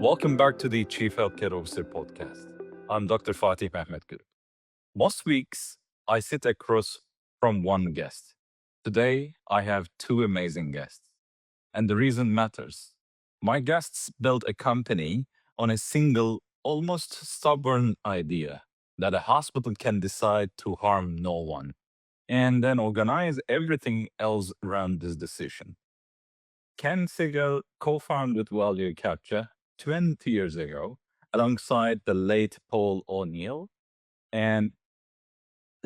Welcome back to the Chief Healthcare Officer podcast. I'm Dr. Fatih Mehmet Gül. Most weeks, I sit across from one guest. Today, I have two amazing guests, and the reason matters. My guests built a company on a single, almost stubborn idea that a hospital can decide to harm no one and then organize everything else around this decision. Ken Segel co-founded Value Capture 20 years ago alongside the late Paul O'Neill, and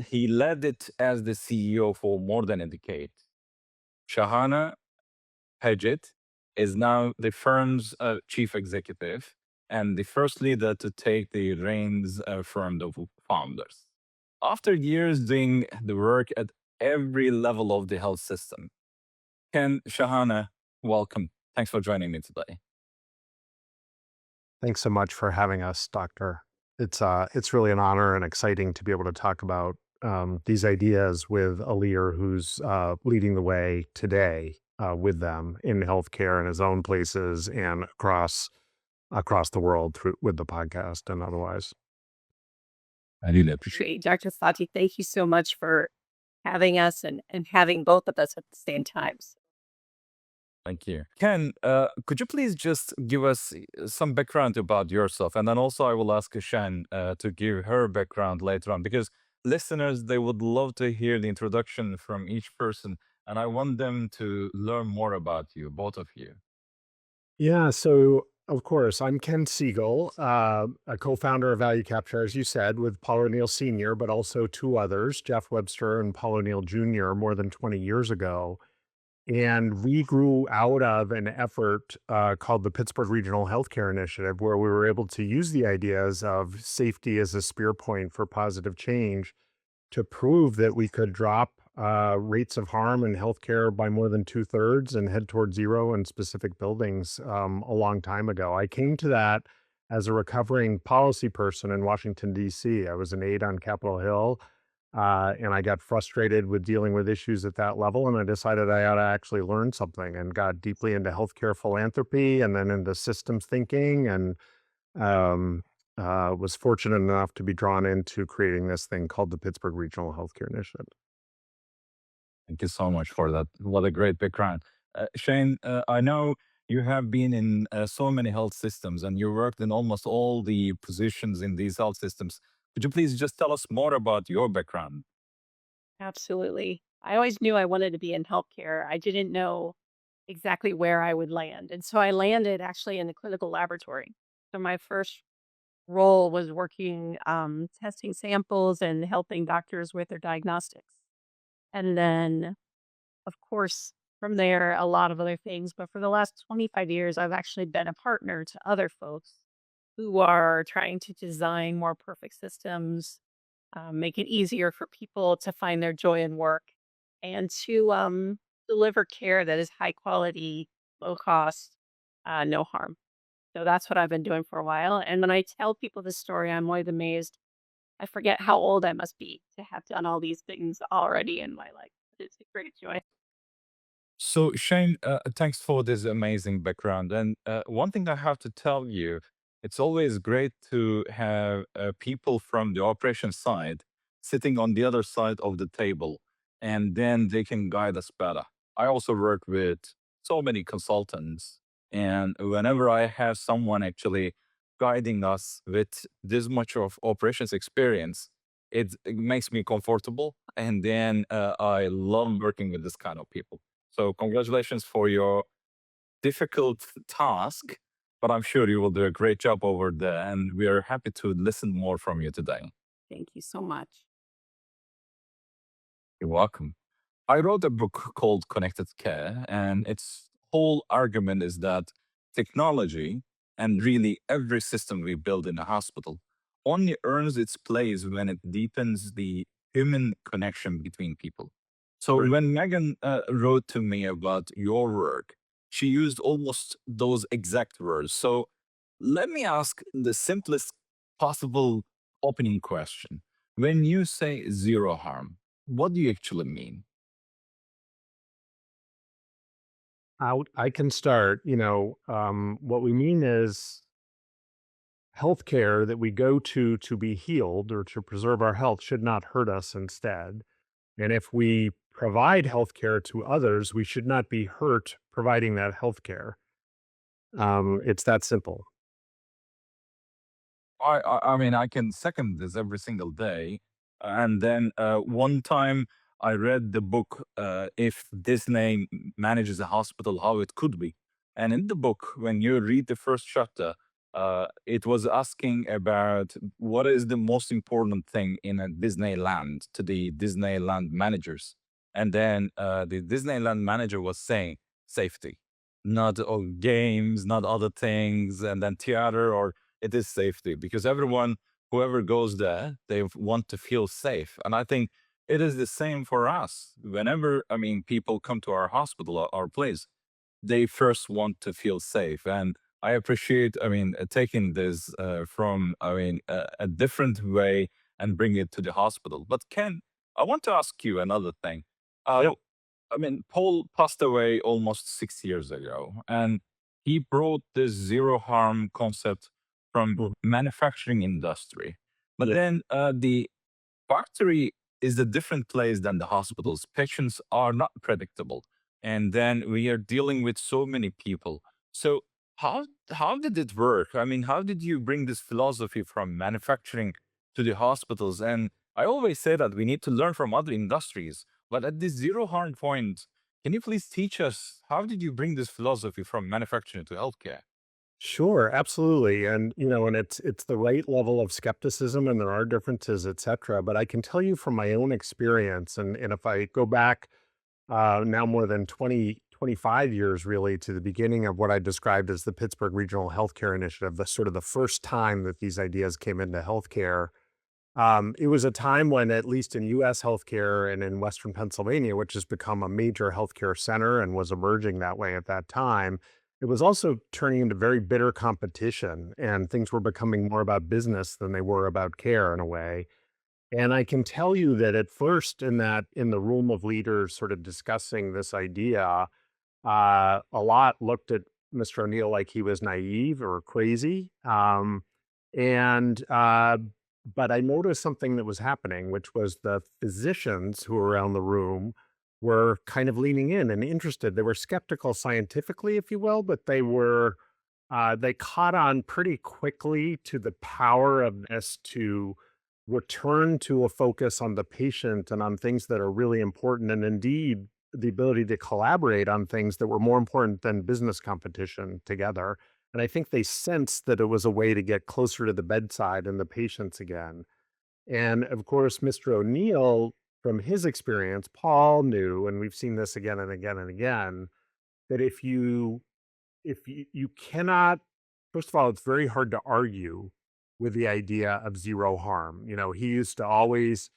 he led it as the CEO for more than a decade. Shana Padgett is now the firm's chief executive and the first leader to take the reins from the founders. After years doing the work at every level of the health system, Ken, Shahana, welcome. Thanks for joining me today. Thanks so much for having us, Doctor. It's really an honor and exciting to be able to talk about these ideas with a leader who's leading the way today with them in healthcare in his own places and across the world through with the podcast and otherwise. I really appreciate Great. Dr. Fatih, thank you so much for having us and having both of us at the same time. Thank you. Ken, could you please just give us some background about yourself? And then also I will ask Shan to give her background later on because listeners, they would love to hear the introduction from each person. And I want them to learn more about you, both of you. Yeah, so of course, I'm Ken Segel, a co-founder of Value Capture, as you said, with Paul O'Neill Sr., but also two others, Jeff Webster and Paul O'Neill Jr., more than 20 years ago. And we grew out of an effort called the Pittsburgh Regional Healthcare Initiative, where we were able to use the ideas of safety as a spear point for positive change to prove that we could drop rates of harm in healthcare by more than 2/3 and head toward zero in specific buildings a long time ago. I came to that as a recovering policy person in Washington, D.C. I was an aide on Capitol Hill, and I got frustrated with dealing with issues at that level. And I decided I ought to actually learn something and got deeply into healthcare philanthropy and then into systems thinking and um, was fortunate enough to be drawn into creating this thing called the Pittsburgh Regional Healthcare Initiative. Thank you so much for that. What a great background. Shane, I know you have been in so many health systems and you worked in almost all the positions in these health systems. Could you please just tell us more about your background? Absolutely. I always knew I wanted to be in healthcare. I didn't know exactly where I would land. And so I landed actually in the clinical laboratory. So my first role was working testing samples and helping doctors with their diagnostics. And then, of course, from there, a lot of other things. But for the last 25 years, I've actually been a partner to other folks who are trying to design more perfect systems, make it easier for people to find their joy in work and to deliver care that is high quality, low cost, no harm. So that's what I've been doing for a while. And when I tell people this story, I'm always amazed. I forget how old I must be to have done all these things already in my life. It's a great joy. So, Shane, thanks for this amazing background. And one thing I have to tell you, it's always great to have people from the operation side sitting on the other side of the table, and then they can guide us better. I also work with so many consultants, and whenever I have someone actually guiding us with this much of operations experience, it makes me comfortable. And then I love working with this kind of people. So congratulations for your difficult task, but I'm sure you will do a great job over there. And we are happy to listen more from you today. Thank you so much. You're welcome. I wrote a book called Connected Care, and its whole argument is that technology and really every system we build in a hospital only earns its place when it deepens the human connection between people. So Right. when Megan wrote to me about your work, she used almost those exact words. So let me ask the simplest possible opening question. When you say zero harm, what do you actually mean? I can start. What we mean is healthcare that we go to be healed or to preserve our health should not hurt us instead. And if we provide healthcare to others, we should not be hurt providing that healthcare. It's that simple. I mean, I can second this every single day. And then one time I read the book, If Disney Manages a Hospital, How It Could Be. And in the book, when you read the first chapter, it was asking about what is the most important thing in a Disneyland to the Disneyland managers. And then the Disneyland manager was saying safety, not games, not other things, and then theater or it is safety because everyone, whoever goes there, they want to feel safe. And I think it is the same for us. Whenever, I mean, people come to our hospital or our place, they first want to feel safe. And I appreciate, I mean, taking this from, I mean, a different way and bring it to the hospital. But Ken, I want to ask you another thing. Yep. I mean, Paul passed away almost 6 years ago, and he brought this zero harm concept from Mhm. manufacturing industry. But Yeah. then the factory is a different place than the hospitals. Patients are not predictable, and then we are dealing with so many people. So how did it work? I mean, how did you bring this philosophy from manufacturing to the hospitals? And I always say that we need to learn from other industries, but at this zero harm point, can you please teach us how did you bring this philosophy from manufacturing to healthcare? Sure, absolutely. And and it's the right level of skepticism and there are differences, et cetera. But I can tell you from my own experience, and if I go back now more than 25 years really to the beginning of what I described as the Pittsburgh Regional Healthcare Initiative, the sort of the first time that these ideas came into healthcare. It was a time when, at least in US healthcare and in Western Pennsylvania, which has become a major healthcare center and was emerging that way at that time, it was also turning into very bitter competition, and things were becoming more about business than they were about care in a way. And I can tell you that at first, in the room of leaders sort of discussing this idea, a lot looked at Mr. O'Neill like he was naive or crazy. And but I noticed something that was happening, which was the physicians who were around the room were kind of leaning in and interested. They were skeptical scientifically, if you will, but they caught on pretty quickly to the power of this to return to a focus on the patient and on things that are really important, and indeed the ability to collaborate on things that were more important than business competition together. And I think they sensed that it was a way to get closer to the bedside and the patients again. And of course, Mr. O'Neill, from his experience, Paul knew, and we've seen this again and again and again, that if you cannot, first of all, it's very hard to argue with the idea of zero harm. He used to always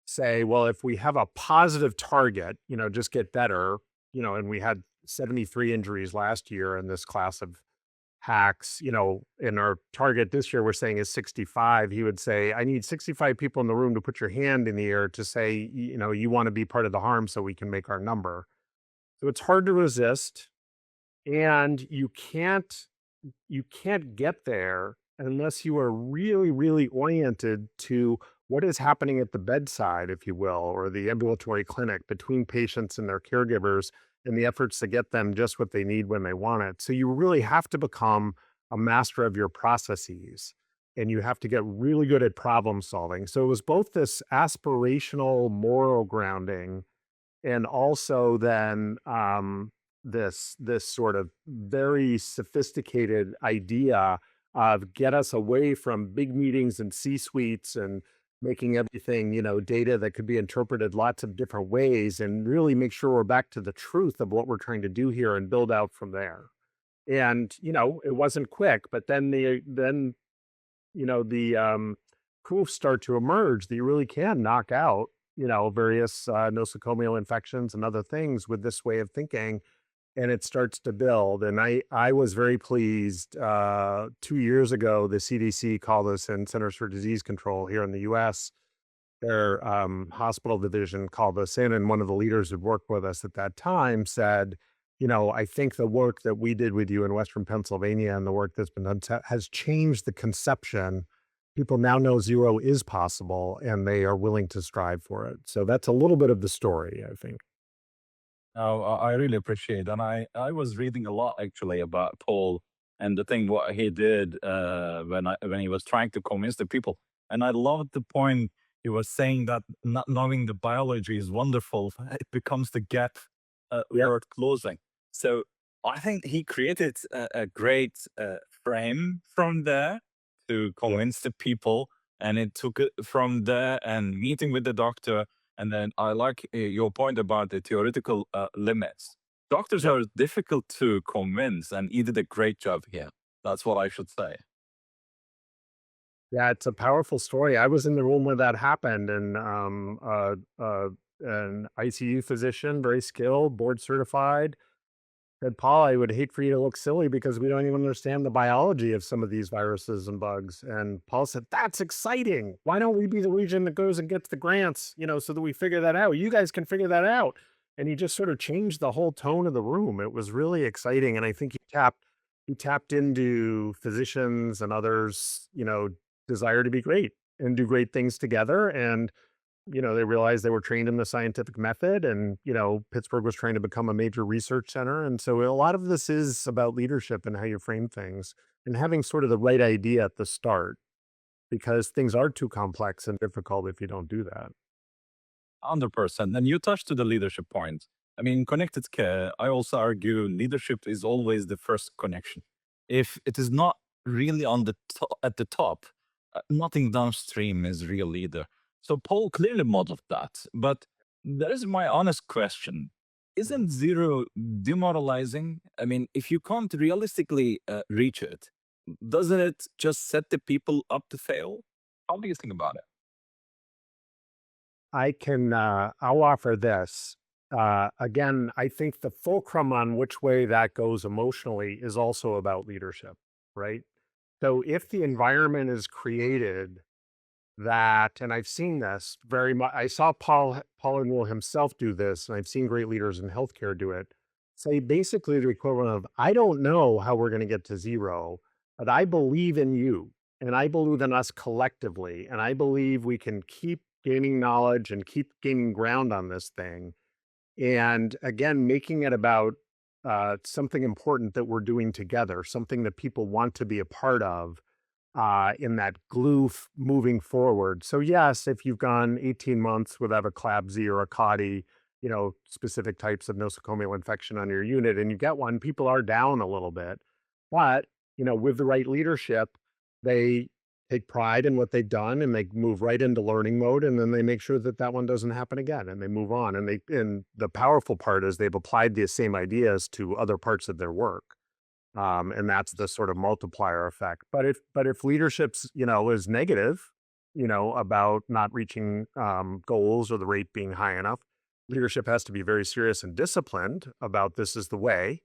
say, well, if we have a positive target, just get better, and we had 73 injuries last year in this class of hacks, in our target this year, we're saying is 65. He would say, I need 65 people in the room to put your hand in the air to say, you want to be part of the harm so we can make our number. So it's hard to resist. And you can't get there unless you are really, really oriented to what is happening at the bedside, if you will, or the ambulatory clinic between patients and their caregivers in the efforts to get them just what they need when they want it. So you really have to become a master of your processes and you have to get really good at problem solving. So it was both this aspirational moral grounding and also then this sort of very sophisticated idea of get us away from big meetings and C-suites and making everything data that could be interpreted lots of different ways and really make sure we're back to the truth of what we're trying to do here and build out from there. And it wasn't quick, but then the proofs start to emerge that you really can knock out, various nosocomial infections and other things with this way of thinking, and it starts to build. And I was very pleased. 2 years ago, the CDC called us, and Centers for Disease Control here in the U.S., their hospital division called us in, and one of the leaders who worked with us at that time said, I think the work that we did with you in Western Pennsylvania and the work that's been done has changed the conception. People now know zero is possible and they are willing to strive for it. So that's a little bit of the story, I think. Oh, I really appreciate, and I was reading a lot actually about Paul and the thing what he did when he was trying to convince the people, and I loved the point he was saying that not knowing the biology is wonderful. It becomes the gap Yep. worth closing. So I think he created a great frame from there to convince the people, and it took it from there and meeting with the doctor. And then I like your point about the theoretical limits. Doctors Yep. are difficult to convince, and he did a great job here. That's what I should say. Yeah, it's a powerful story. I was in the room where that happened, and an ICU physician, very skilled, board certified, said, "Paul, I would hate for you to look silly because we don't even understand the biology of some of these viruses and bugs." And Paul said, "That's exciting. Why don't we be the region that goes and gets the grants, so that we figure that out? You guys can figure that out." And he just sort of changed the whole tone of the room. It was really exciting. And I think he tapped into physicians and others, desire to be great and do great things together. And they realized they were trained in the scientific method, and Pittsburgh was trying to become a major research center. And so a lot of this is about leadership and how you frame things and having sort of the right idea at the start, because things are too complex and difficult if you don't do that. 100%. And you touched to the leadership point. I mean, connected care, I also argue leadership is always the first connection. If it is not really at the top, nothing downstream is real leader. So Paul clearly modeled that. But there is my honest question. Isn't zero demoralizing? I mean, if you can't realistically reach it, doesn't it just set the people up to fail? How do you think about it? I'll offer this. Again, I think the fulcrum on which way that goes emotionally is also about leadership, right? So if the environment is created that, and I've seen this very much. I saw Paul and Will himself do this, and I've seen great leaders in healthcare do it. Say basically the equivalent of, "I don't know how we're going to get to zero, but I believe in you, and I believe in us collectively, and I believe we can keep gaining knowledge and keep gaining ground on this thing." And again, making it about something important that we're doing together, something that people want to be a part of, in that glue moving forward. So yes, if you've gone 18 months without a CLABZ or a CODI, specific types of nosocomial infection on your unit, and you get one, people are down a little bit. But, with the right leadership, they take pride in what they've done and they move right into learning mode. And then they make sure that that one doesn't happen again and they move on. And the powerful part is they've applied the same ideas to other parts of their work. And that's the sort of multiplier effect. But if leadership's, is negative, about not reaching goals or the rate being high enough, leadership has to be very serious and disciplined about this is the way.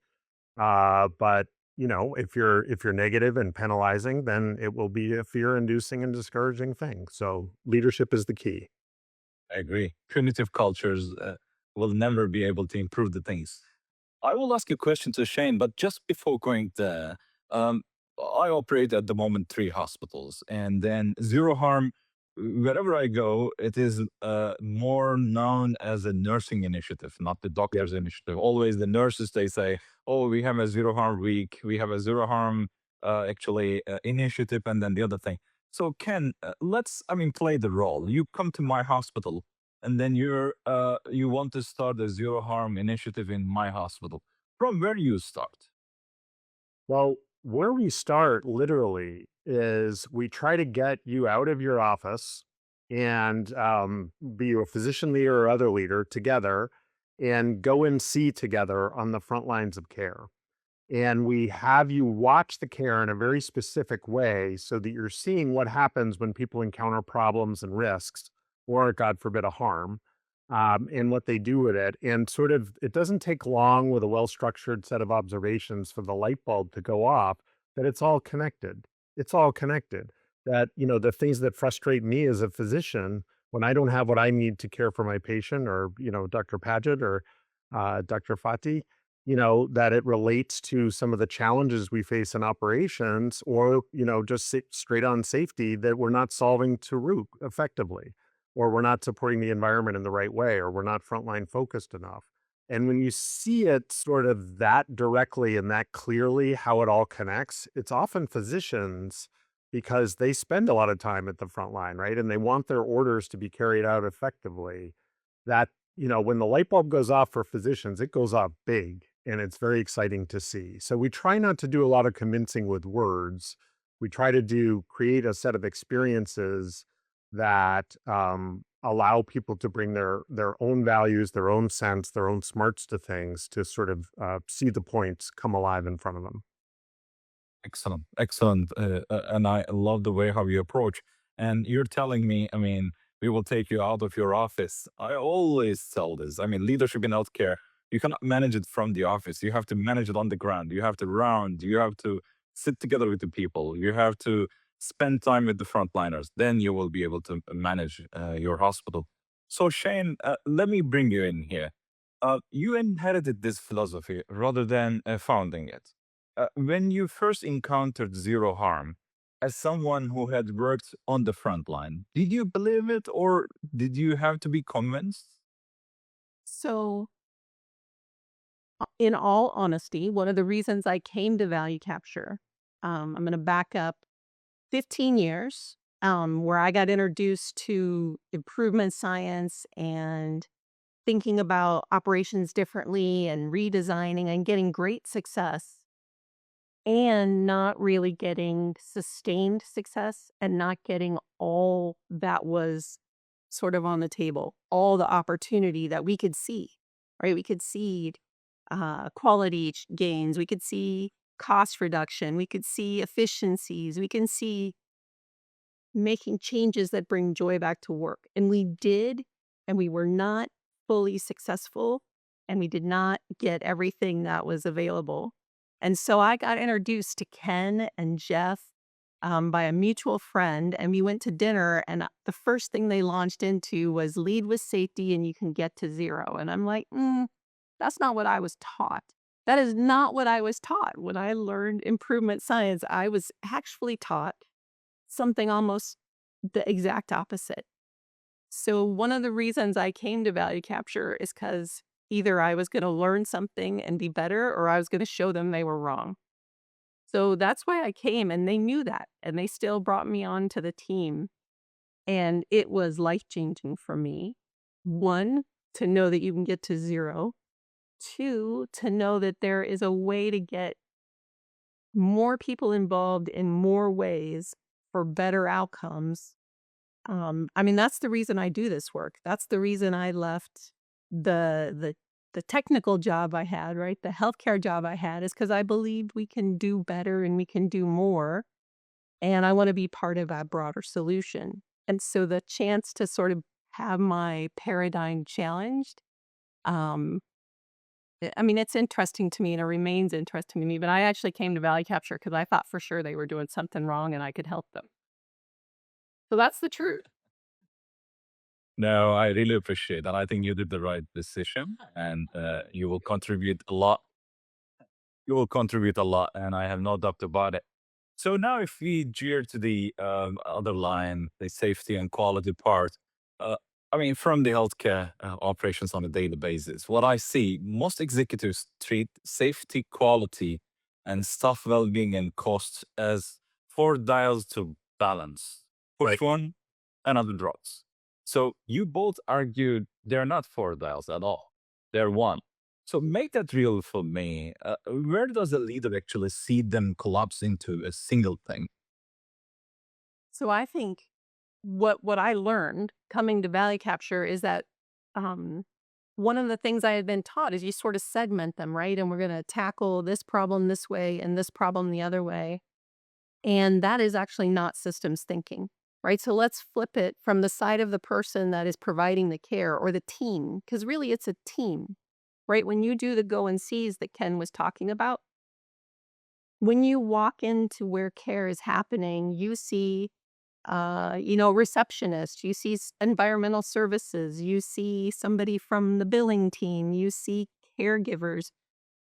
But if you're negative and penalizing, then it will be a fear-inducing and discouraging thing. So leadership is the key. I agree. Punitive cultures will never be able to improve the things. I will ask a question to Shane, but just before going there, um, I operate at the moment 3 hospitals, and then Zero Harm, wherever I go, it is more known as a nursing initiative, not the Yep. doctor's initiative. Always the nurses, they say, oh, we have a Zero Harm week, we have a Zero Harm initiative, and then the other thing. So Ken, I mean, play the role. You come to my hospital, and then you want to start a zero harm initiative in my hospital. From where you start? Well, where we start literally is we try to get you out of your office and be you a physician leader or other leader together and go and see together on the front lines of care. And we have you watch the care in a very specific way so that you're seeing what happens when people encounter problems and risks, or God forbid, a harm, and what they do with it. And sort of, it doesn't take long with a well structured set of observations for the light bulb to go off that it's all connected. It's all connected. That, the things that frustrate me as a physician when I don't have what I need to care for my patient, or, Dr. Padgett or Dr. Fatih, that it relates to some of the challenges we face in operations or, just straight on safety that we're not solving to root effectively, or we're not supporting the environment in the right way, or we're not frontline focused enough. And when you see it sort of that directly and that clearly how it all connects, it's often physicians because they spend a lot of time at the front line, right? And they want their orders to be carried out effectively. That, when the light bulb goes off for physicians, it goes off big and it's very exciting to see. So we try not to do a lot of convincing with words. We try to create a set of experiences that allow people to bring their own values, their own sense, their own smarts to things to sort of see the points come alive in front of them. Excellent, excellent. And I love the way how you approach. And you're telling me, I mean, we will take you out of your office. I always tell this. I mean, leadership in healthcare, you cannot manage it from the office. You have to manage it on the ground. You have to round. You have to sit together with the people. You have to spend time with the frontliners. Then you will be able to manage your hospital. So, Shane, let me bring you in here. You inherited this philosophy rather than founding it. When you first encountered zero harm, as someone who had worked on the front line, did you believe it or did you have to be convinced? So, in all honesty, one of the reasons I came to value capture, I'm going to back up 15 years, where I got introduced to improvement science and thinking about operations differently and redesigning and getting great success and not really getting sustained success and not getting all that was sort of on the table, all the opportunity that we could see, right? We could see quality gains, we could see cost reduction, we could see efficiencies, we can see making changes that bring joy back to work. And we did, and we were not fully successful, and we did not get everything that was available. And so I got introduced to Ken and Jeff by a mutual friend, and we went to dinner. And the first thing they launched into was lead with safety, and you can get to zero. And I'm like, that's not what I was taught. That is not what I was taught. When I learned improvement science, I was actually taught something almost the exact opposite. So one of the reasons I came to value capture is because either I was going to learn something and be better, or I was going to show them they were wrong. So that's why I came, and they knew that, and they still brought me on to the team. And it was life-changing for me. One, to know that you can get to zero. Two, to know that there is a way to get more people involved in more ways for better outcomes. I mean, that's the reason I do this work. That's the reason I left the technical job I had, right? The healthcare job I had is because I believed we can do better and we can do more. And I want to be part of that broader solution. And so the chance to sort of have my paradigm challenged, um, I mean, it's interesting to me and it remains interesting to me, but I actually came to Value Capture because I thought for sure they were doing something wrong and I could help them. So that's the truth. No, I really appreciate that. I think you did the right decision and you will contribute a lot. You will contribute a lot, and I have no doubt about it. So now, if we gear to the other line, the safety and quality part, uh, I mean, from the healthcare operations on a daily basis, what I see, most executives treat safety, quality, and staff well-being and costs as four dials to balance. Right. Push one, another drops. So you both argued they're not four dials at all. They're one. So make that real for me. Where does a leader actually see them collapse into a single thing? So I think what I learned coming to Value Capture is that um, one of the things I had been taught is you sort of segment them, right? And we're going to tackle this problem this way and this problem the other way. And that is actually not systems thinking, right? So let's flip it from the side of the person that is providing the care or the team, because really it's a team, right? When you do the go and sees that Ken was talking about, when you walk into where care is happening, you see receptionist, you see environmental services, you see somebody from the billing team, you see caregivers.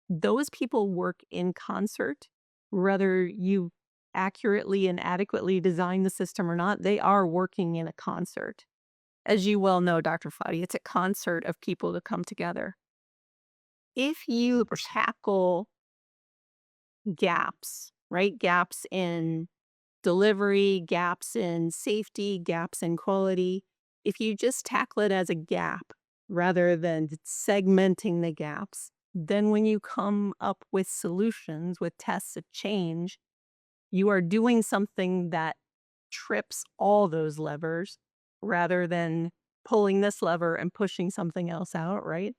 those people work in concert, whether you accurately and adequately design the system or not, they are working in a concert. As you well know, Dr. Fadi, it's a concert of people that come together. If you tackle gaps, right? Gaps in delivery, gaps in safety, gaps in quality. If you just tackle it as a gap rather than segmenting the gaps, then when you come up with solutions, with tests of change, you are doing something that trips all those levers rather than pulling this lever and pushing something else out, right?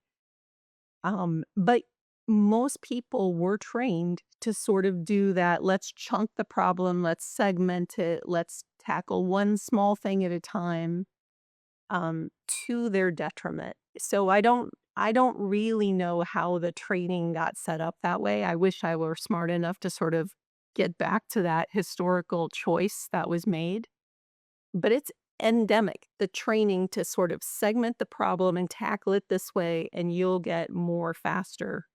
But most people were trained to sort of do that. Let's chunk the problem, let's segment it, let's tackle one small thing at a time, to their detriment. So I don't really know how the training got set up that way. I wish I were smart enough to sort of get back to that historical choice that was made. But it's endemic, the training to sort of segment the problem and tackle it this way, and you'll get more faster.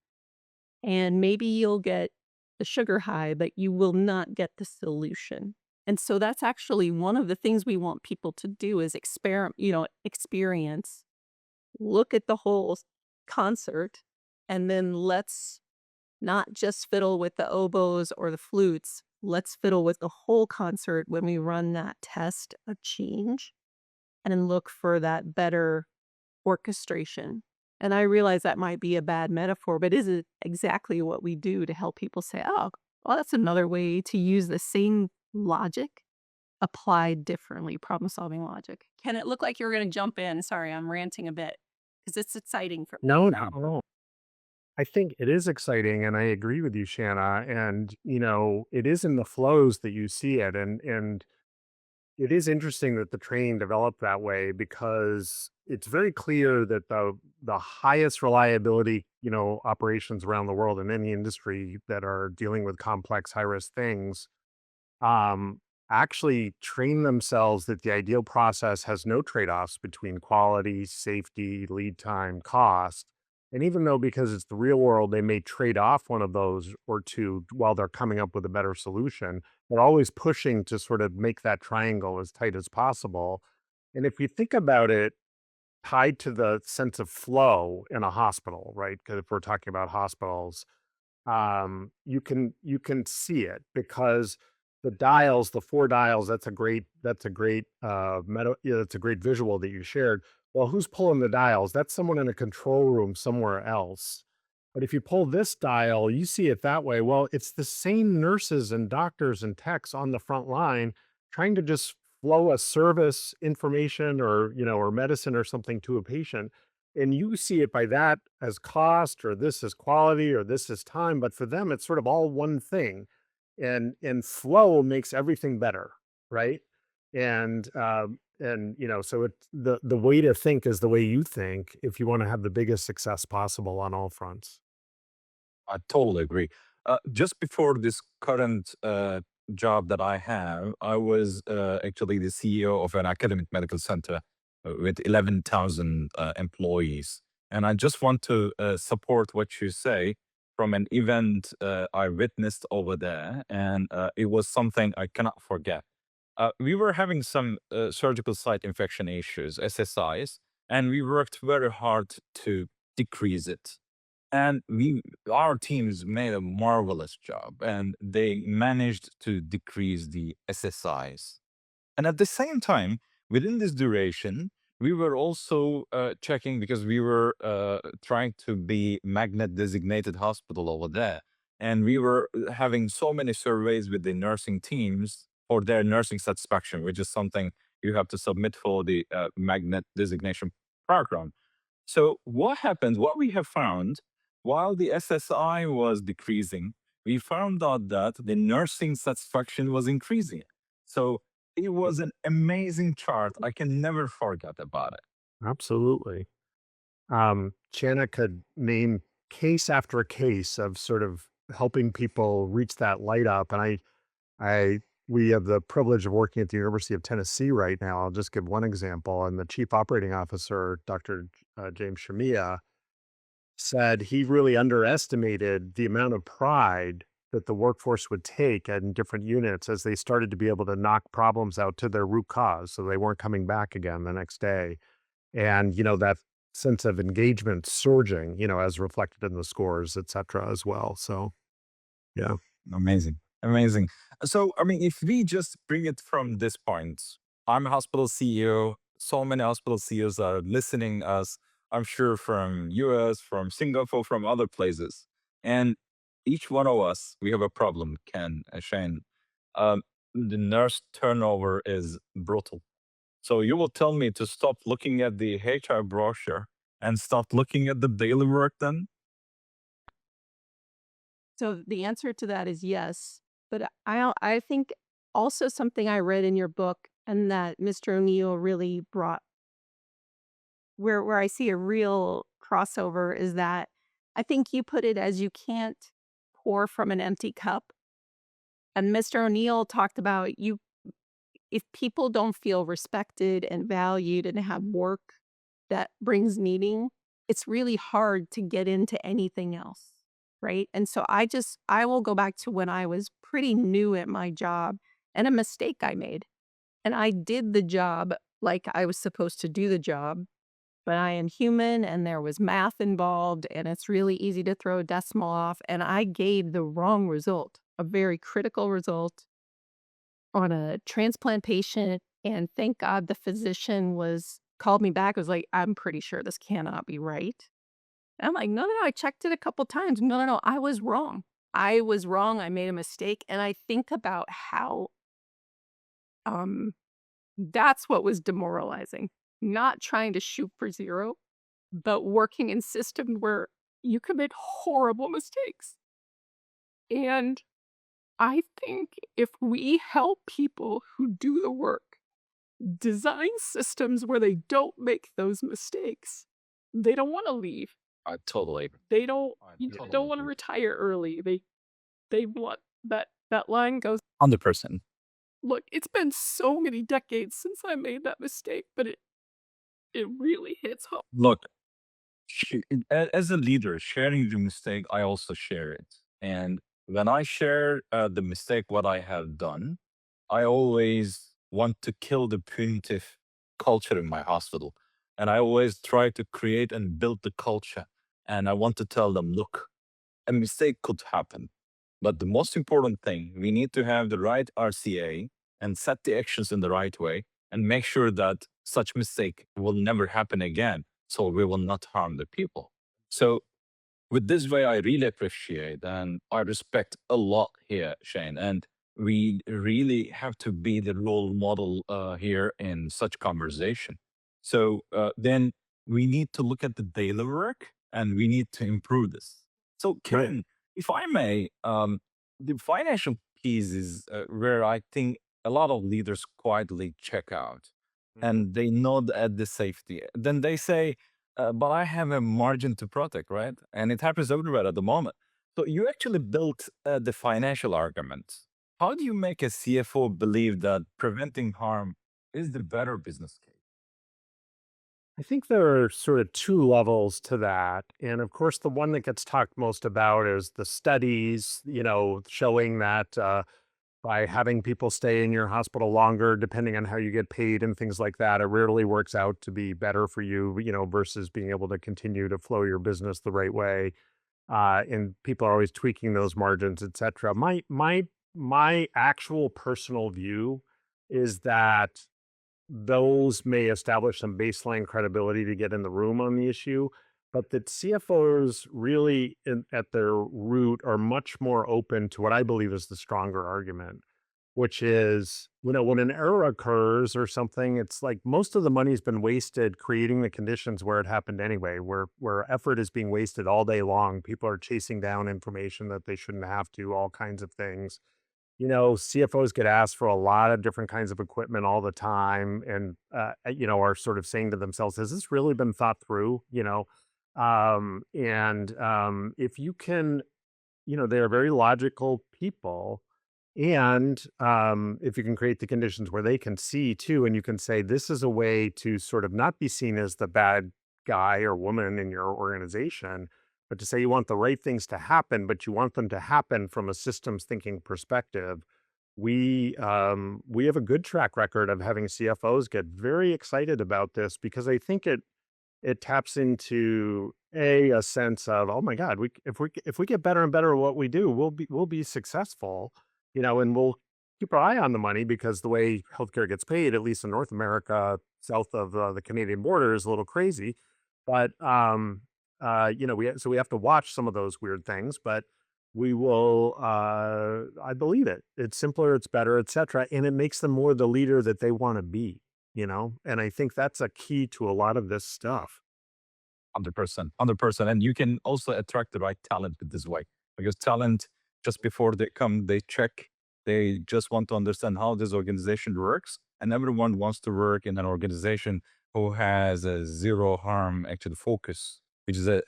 And maybe you'll get the sugar high, but you will not get the solution. And so that's actually one of the things we want people to do is experience, look at the whole concert, and then let's not just fiddle with the oboes or the flutes. Let's fiddle with the whole concert when we run that test of change and look for that better orchestration. And I realize that might be a bad metaphor, but is it exactly what we do to help people say, oh, well, that's another way to use the same logic applied differently, problem solving logic. Can it look like you're going to jump in? Sorry, I'm ranting a bit because it's exciting for me. No. I think it is exciting, and I agree with you, Shanna. And it is in the flows that you see it, and it is interesting that the training developed that way because it's very clear that the highest reliability, operations around the world in any industry that are dealing with complex, high risk things, um, actually train themselves that the ideal process has no trade-offs between quality, safety, lead time, cost. And even though because it's the real world, they may trade off one of those or two while they're coming up with a better solution, they're always pushing to sort of make that triangle as tight as possible. And if you think about it, tied to the sense of flow in a hospital, right? Because if we're talking about hospitals, you can see it because the 4 dials, that's a great visual that you shared. Well, who's pulling the dials? That's someone in a control room somewhere else. But if you pull this dial, you see it that way. Well, it's the same nurses and doctors and techs on the front line trying to just flow a service information or medicine or something to a patient, and you see it by that as cost or this is quality or this is time, but for them it's sort of all one thing, and flow makes everything better, right? And so it's the way to think is the way you think if you want to have the biggest success possible on all fronts. I totally agree. Just before this current job that I have, I was actually the CEO of an academic medical center with 11,000 employees. And I just want to support what you say from an event I witnessed over there. And it was something I cannot forget. We were having some surgical site infection issues, SSIs, and we worked very hard to decrease it. And our teams made a marvelous job, and they managed to decrease the SSIs. And at the same time, within this duration, we were also checking because we were trying to be magnet designated hospital over there. And we were having so many surveys with the nursing teams for their nursing satisfaction, which is something you have to submit for the magnet designation program. So what happened, what we have found, while the SSI was decreasing, we found out that the nursing satisfaction was increasing. So it was an amazing chart. I can never forget about it. Absolutely. Chana could name case after case of sort of helping people reach that light up. And we have the privilege of working at the University of Tennessee right now. I'll just give one example. And the chief operating officer, Dr. James Shamia, said he really underestimated the amount of pride that the workforce would take in different units as they started to be able to knock problems out to their root cause so they weren't coming back again the next day. And, that sense of engagement surging, as reflected in the scores, et cetera, as well. So, yeah. Amazing. Amazing. So, I mean, if we just bring it from this point, I'm a hospital CEO. So many hospital CEOs are listening us, I'm sure from US, from Singapore, from other places. And each one of us, we have a problem, Ken, Shane. Um, the nurse turnover is brutal. So you will tell me to stop looking at the HR brochure and start looking at the daily work then? So the answer to that is yes. But I think also something I read in your book and that Mr. O'Neill really brought where I see a real crossover is that I think you put it as you can't pour from an empty cup. And Mr. O'Neill talked about if people don't feel respected and valued and have work that brings meaning, it's really hard to get into anything else. Right. And so I will go back to when I was pretty new at my job and a mistake I made. And I did the job like I was supposed to do the job, but I am human and there was math involved and it's really easy to throw a decimal off. And I gave the wrong result, a very critical result on a transplant patient. And thank God the physician called me back, was like, I'm pretty sure this cannot be right. And I'm like, no, no, no, I checked it a couple times. No, no, no, I was wrong. I was wrong. I made a mistake. And I think about how um that's what was demoralizing. Not trying to shoot for zero, but working in systems where you commit horrible mistakes. And I think if we help people who do the work design systems where they don't make those mistakes, they don't want to leave. I totally. They don't I you know, totally don't want to agree. retire early. They want that line goes, 100%. look, it's been so many decades since I made that mistake, but it really hits home. Look, as a leader, sharing the mistake, I also share it. And when I share the mistake, what I have done, I always want to kill the punitive culture in my hospital. And I always try to create and build the culture. And I want to tell them, look, a mistake could happen. But the most important thing, we need to have the right RCA and set the actions in the right way and make sure that such mistake will never happen again. So we will not harm the people. So with this way, I really appreciate and I respect a lot here, Shane. And we really have to be the role model here in such conversation. So then we need to look at the daily work and we need to improve this. So, Right. Ken, if I may, the financial piece is where I think a lot of leaders quietly check out and they nod at the safety. Then they say, but I have a margin to protect, right? And it happens everywhere at the moment. So you actually built the financial argument. How do you make a CFO believe that preventing harm is the better business case? I think there are sort of two levels to that. And of course, the one that gets talked most about is the studies, showing that by having people stay in your hospital longer, depending on how you get paid and things like that, it rarely works out to be better for you, versus being able to continue to flow your business the right way. And people are always tweaking those margins, et cetera. My actual personal view is that those may establish some baseline credibility to get in the room on the issue, but that CFOs really, at their root, are much more open to what I believe is the stronger argument, which is, when an error occurs or something, it's like most of the money's been wasted creating the conditions where it happened anyway, where effort is being wasted all day long. People are chasing down information that they shouldn't have to, all kinds of things. CFOs get asked for a lot of different kinds of equipment all the time and, are sort of saying to themselves, has this really been thought through? If you can, they're very logical people. And if you can create the conditions where they can see too, and you can say, this is a way to sort of not be seen as the bad guy or woman in your organization, But to say you want the right things to happen, but you want them to happen from a systems thinking perspective, we have a good track record of having CFOs get very excited about this because I think it taps into a sense of, oh my God, if we get better and better at what we do, we'll be successful, and we'll keep our eye on the money because the way healthcare gets paid, at least in North America, south of the Canadian border, is a little crazy. But we have to watch some of those weird things, but we will. I believe it. It's simpler, it's better, etc., and it makes them more the leader that they want to be. And I think that's a key to a lot of this stuff. 100%, 100%. And you can also attract the right talent with this way because talent, just before they come, they check, they just want to understand how this organization works. And everyone wants to work in an organization who has a zero harm actually focus, which is a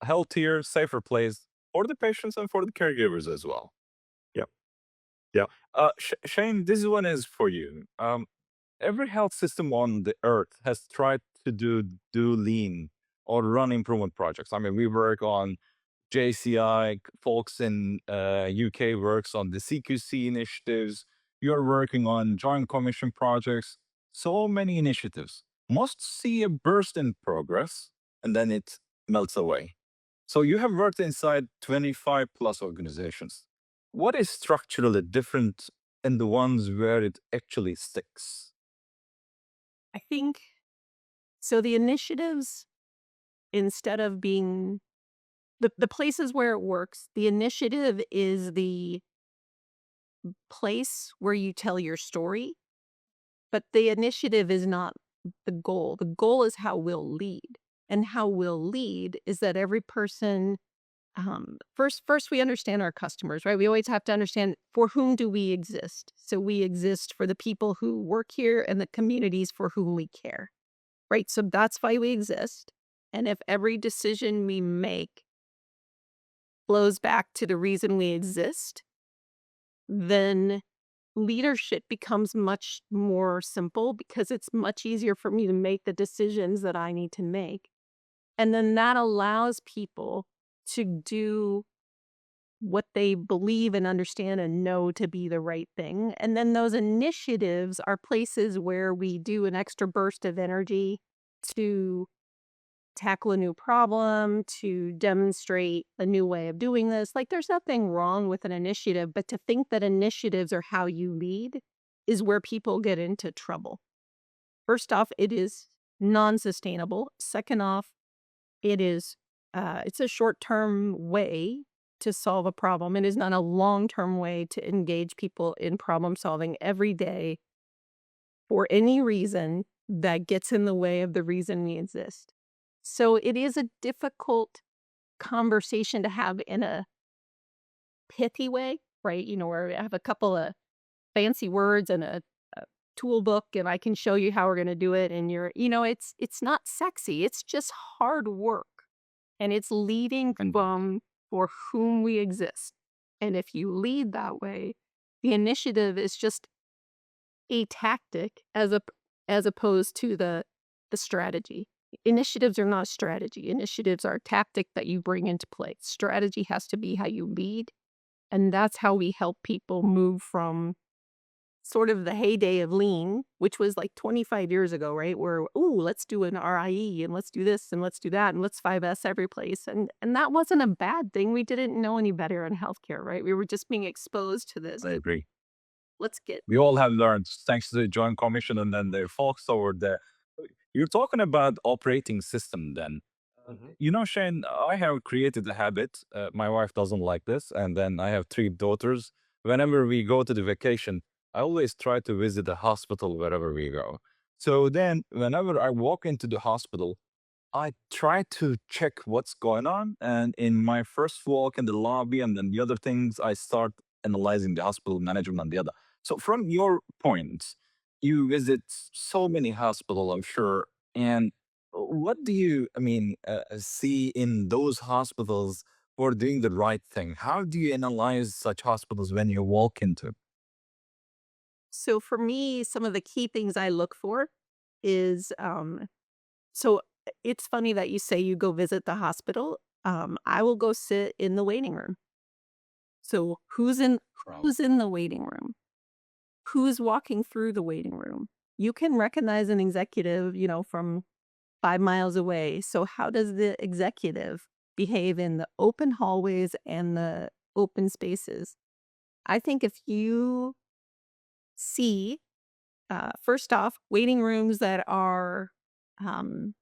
healthier, safer place for the patients and for the caregivers as well. Yep. Yep. Shane, this one is for you. Every health system on the earth has tried to do lean or run improvement projects. I mean, we work on JCI, folks in UK works on the CQC initiatives. You're working on Joint Commission projects. So many initiatives. Most see a burst in progress and then it melts away. So you have worked inside 25 plus organizations. What is structurally different in the ones where it actually sticks? I think so. The initiatives, instead of being the places where it works, the initiative is the place where you tell your story, but the initiative is not the goal. The goal is how we'll lead. And how we'll lead is that every person, first we understand our customers, right? We always have to understand for whom do we exist. So we exist for the people who work here and the communities for whom we care, right? So that's why we exist. And if every decision we make flows back to the reason we exist, then leadership becomes much more simple because it's much easier for me to make the decisions that I need to make. And then that allows people to do what they believe and understand and know to be the right thing. And then those initiatives are places where we do an extra burst of energy to tackle a new problem, to demonstrate a new way of doing this. Like, there's nothing wrong with an initiative, but to think that initiatives are how you lead is where people get into trouble. First off, it is non-sustainable. Second off, it's a short-term way to solve a problem. It is not a long-term way to engage people in problem solving every day for any reason that gets in the way of the reason we exist. So it is a difficult conversation to have in a pithy way, right? Where I have a couple of fancy words and a tool book and I can show you how we're going to do it. And it's not sexy. It's just hard work. And it's leading from for whom we exist. And if you lead that way, the initiative is just a tactic as opposed to the strategy. Initiatives are not a strategy. Initiatives are a tactic that you bring into play. Strategy has to be how you lead. And that's how we help people move from sort of the heyday of lean, which was like 25 years ago, right? Where, let's do an RIE and let's do this and let's do that and let's 5S every place. And that wasn't a bad thing. We didn't know any better in healthcare, right? We were just being exposed to this. I agree. We all have learned thanks to the Joint Commission and then the folks over there. You're talking about operating system then. Shane, I have created a habit. My wife doesn't like this. And then I have 3 daughters. Whenever we go to the vacation, I always try to visit the hospital wherever we go. So then whenever I walk into the hospital, I try to check what's going on. And in my first walk in the lobby and then the other things, I start analyzing the hospital management and the other. So from your point, you visit so many hospitals, I'm sure. And what do you, see in those hospitals for doing the right thing? How do you analyze such hospitals when you walk into? So for me, some of the key things I look for is so it's funny that you say you go visit the hospital. I will go sit in the waiting room. So who's in the waiting room? Who's walking through the waiting room? You can recognize an executive, from 5 miles away. So how does the executive behave in the open hallways and the open spaces? I think if you see, first off, waiting rooms that are um,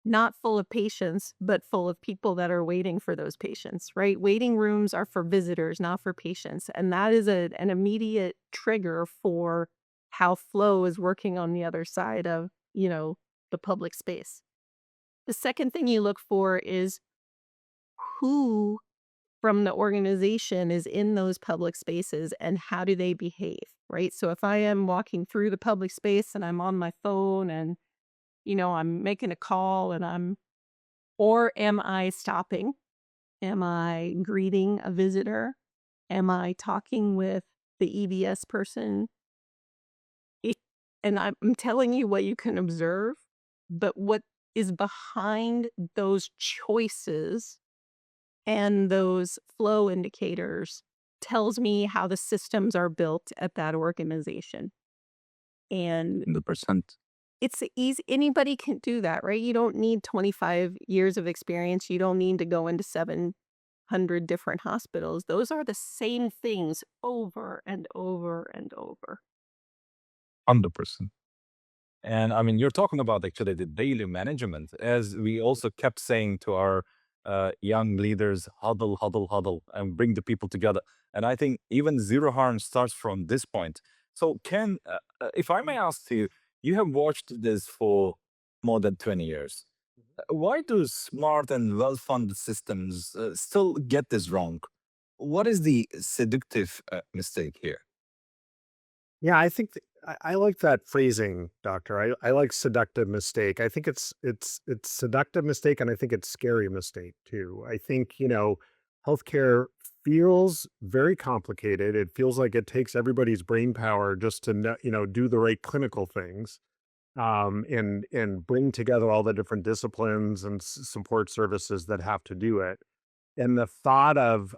not full of patients, but full of people that are waiting for those patients, right? Waiting rooms are for visitors, not for patients. And that is an immediate trigger for how flow is working on the other side of, the public space. The second thing you look for is who from the organization is in those public spaces and how do they behave, right? So if I am walking through the public space and I'm on my phone and, I'm making a call or am I stopping? Am I greeting a visitor? Am I talking with the EVS person? It, and I'm telling you what you can observe, but what is behind those choices and those flow indicators tells me how the systems are built at that organization. And 100%. it's easy. Anybody can do that, right? You don't need 25 years of experience. You don't need to go into 700 different hospitals. Those are the same things over and over and over. 100%. And I mean, you're talking about actually the daily management, as we also kept saying to our young leaders, huddle, huddle, huddle, and bring the people together. And I think even zero harm starts from this point. So, Ken, if I may ask you, you have watched this for more than 20 years. Why do smart and well funded systems still get this wrong? What is the seductive mistake here? Yeah, I think I like that phrasing, doctor. I like seductive mistake. I think it's seductive mistake, and I think it's scary mistake too. I think, healthcare feels very complicated. It feels like it takes everybody's brain power just to do the right clinical things, and bring together all the different disciplines and support services that have to do it. And the thought of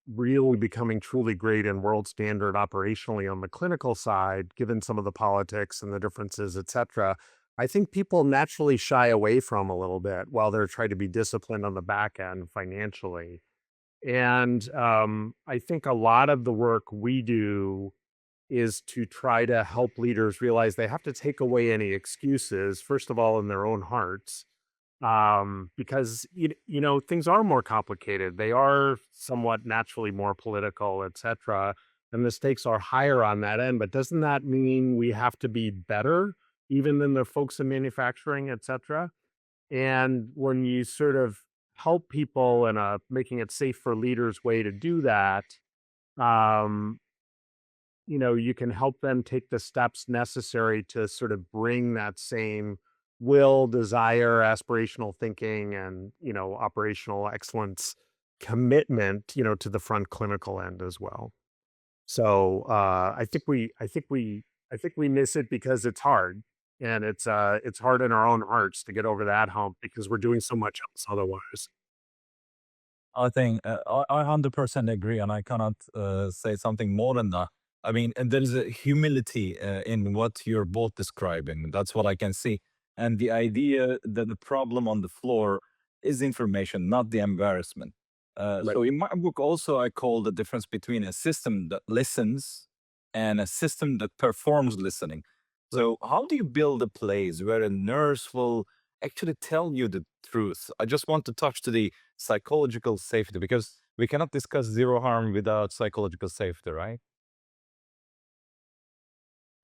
really becoming truly great and world standard operationally on the clinical side, given some of the politics and the differences, et cetera, I think people naturally shy away from a little bit while they're trying to be disciplined on the back end financially. And I think a lot of the work we do is to try to help leaders realize they have to take away any excuses, first of all, in their own hearts, because things are more complicated. They are somewhat naturally more political, et cetera, and the stakes are higher on that end. But doesn't that mean we have to be better even than the folks in manufacturing, et cetera? And when you sort of help people in a making it safe for leaders way to do that, um, you can help them take the steps necessary to sort of bring that same will, desire, aspirational thinking, and, operational excellence commitment, to the front clinical end as well. So I think we miss it because it's hard, and it's hard in our own hearts to get over that hump because we're doing so much else otherwise. I think I 100% agree, and I cannot say something more than that. I mean, and there is a humility in what you're both describing. That's what I can see. And the idea that the problem on the floor is information, not the embarrassment. Right. So in my book, also, I call the difference between a system that listens and a system that performs listening. So, how do you build a place where a nurse will actually tell you the truth? I just want to touch to the psychological safety because we cannot discuss zero harm without psychological safety, right?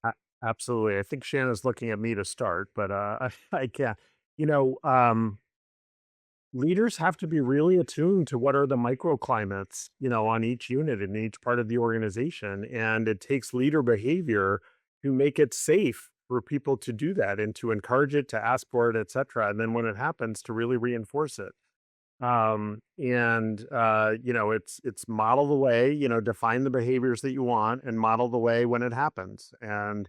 A Absolutely. I think Shanna's looking at me to start, but, I can't. Leaders have to be really attuned to what are the microclimates, on each unit and each part of the organization, and it takes leader behavior to make it safe for people to do that and to encourage it, to ask for it, et cetera, and then when it happens, to really reinforce it. And it's model the way, define the behaviors that you want and model the way when it happens, and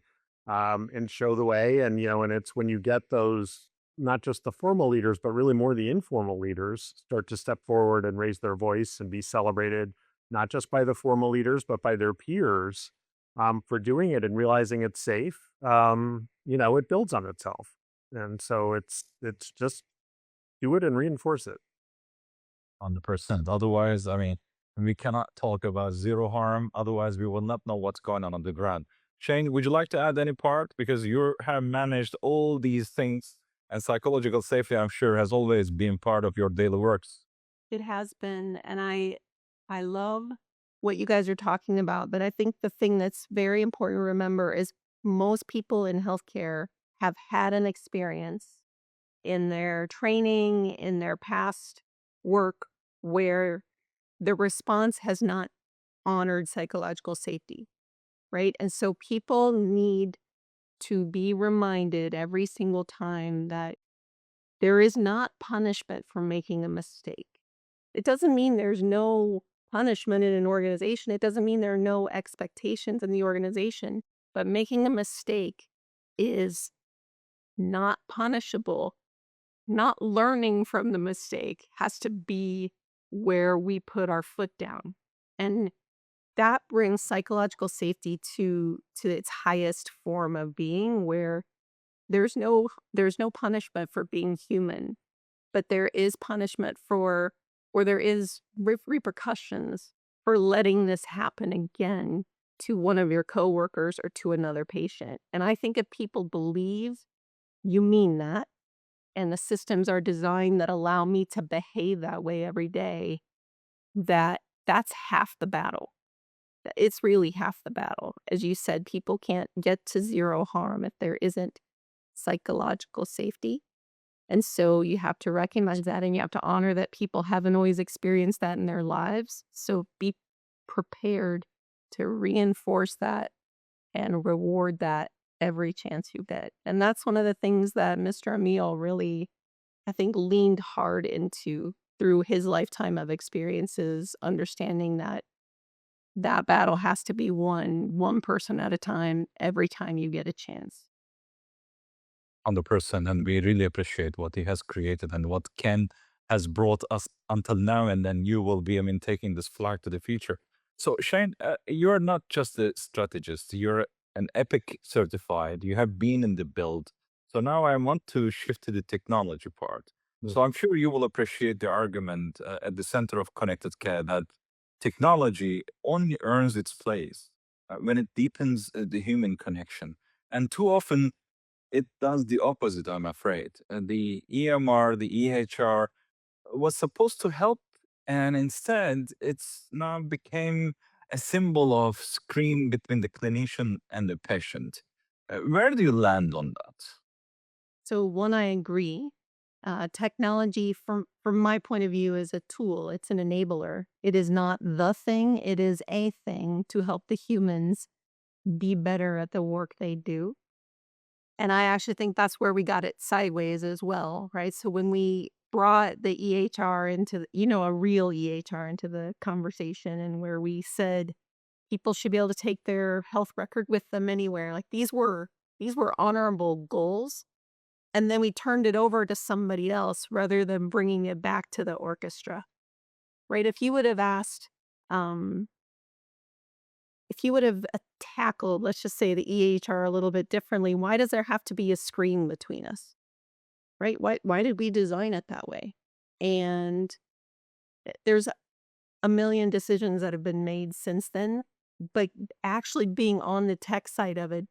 show the way. And it's when you get those not just the formal leaders, but really more the informal leaders start to step forward and raise their voice and be celebrated, not just by the formal leaders, but by their peers for doing it and realizing it's safe, it builds on itself. And so it's just do it and reinforce it. 100%. Otherwise, I mean, we cannot talk about zero harm. Otherwise, we will not know what's going on the ground. Shane, would you like to add any part? Because you have managed all these things, and psychological safety, I'm sure, has always been part of your daily works. It has been, and I love what you guys are talking about, but I think the thing that's very important to remember is most people in healthcare have had an experience in their training, in their past work, where the response has not honored psychological safety, right? And so people need to be reminded every single time that there is not punishment for making a mistake. It doesn't mean there's no punishment in an organization. It doesn't mean there are no expectations in the organization, but making a mistake is not punishable. Not learning from the mistake has to be where we put our foot down. And that brings psychological safety to its highest form of being, where there's no punishment for being human, but there is punishment for, or there is repercussions for letting this happen again to one of your coworkers or to another patient. And I think if people believe you mean that, and the systems are designed that allow me to behave that way every day, that's half the battle. It's really half the battle. As you said, people can't get to zero harm if there isn't psychological safety. And so you have to recognize that, and you have to honor that people haven't always experienced that in their lives. So be prepared to reinforce that and reward that every chance you get. And that's one of the things that Mr. Emil really, I think, leaned hard into through his lifetime of experiences, understanding that that battle has to be won one person at a time every time you get a chance. 100%. And we really appreciate what he has created and what Ken has brought us until now. And then you will be, I mean, taking this flag to the future. So, Shane, you're not just a strategist, you're an EPIC certified. You have been in the build. So now I want to shift to the technology part. So I'm sure you will appreciate the argument at the center of connected care that technology only earns its place when it deepens the human connection. And too often, it does the opposite, I'm afraid. The EMR, the EHR was supposed to help, and instead, it's now became a symbol of screen between the clinician and the patient. Where do you land on that? So one, I agree. Technology, from my point of view, is a tool. It's an enabler. It is not the thing. It is a thing to help the humans be better at the work they do. And I actually think that's where we got it sideways as well, right? So when we brought the EHR into, a real EHR into the conversation, and where we said people should be able to take their health record with them anywhere, like these were honorable goals. And then we turned it over to somebody else rather than bringing it back to the orchestra, right? If you would have asked, if you would have tackled, let's just say, the EHR a little bit differently, why does there have to be a screen between us, right? Why did we design it that way? And there's a million decisions that have been made since then, but actually being on the tech side of it,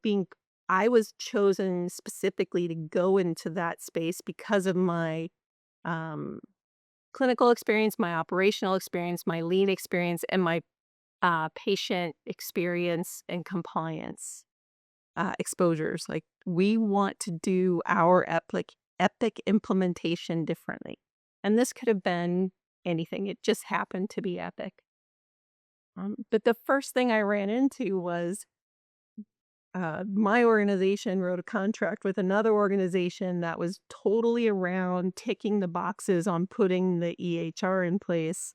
I was chosen specifically to go into that space because of my clinical experience, my operational experience, my lean experience, and my patient experience and compliance exposures. Like, we want to do our epic implementation differently. And this could have been anything. It just happened to be epic. But the first thing I ran into was my organization wrote a contract with another organization that was totally around ticking the boxes on putting the EHR in place.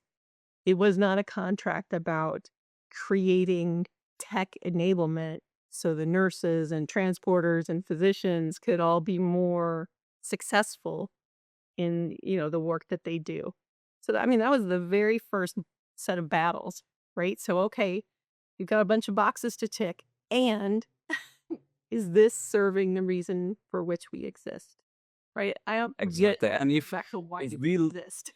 It was not a contract about creating tech enablement so the nurses and transporters and physicians could all be more successful in, the work that they do. So, I mean, that was the very first set of battles, right? So, okay, you've got a bunch of boxes to tick, and is this serving the reason for which we exist? Right? I don't get Exactly. And back to why if you we exist.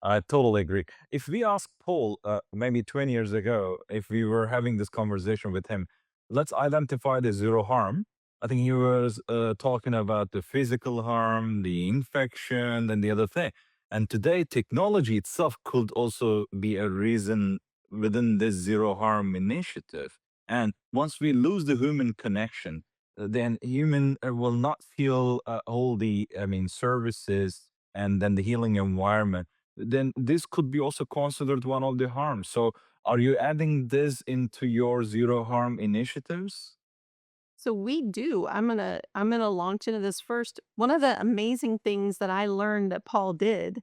I totally agree. If we ask Paul, maybe 20 years ago, if we were having this conversation with him, let's identify the zero harm. I think he was talking about the physical harm, the infection, and the other thing. And today, technology itself could also be a reason within this zero harm initiative. And once we lose the human connection, then human will not feel all the, services and then the healing environment, then this could be also considered one of the harms. So are you adding this into your zero harm initiatives? So we do. I'm gonna launch into this first. One of the amazing things that I learned that Paul did,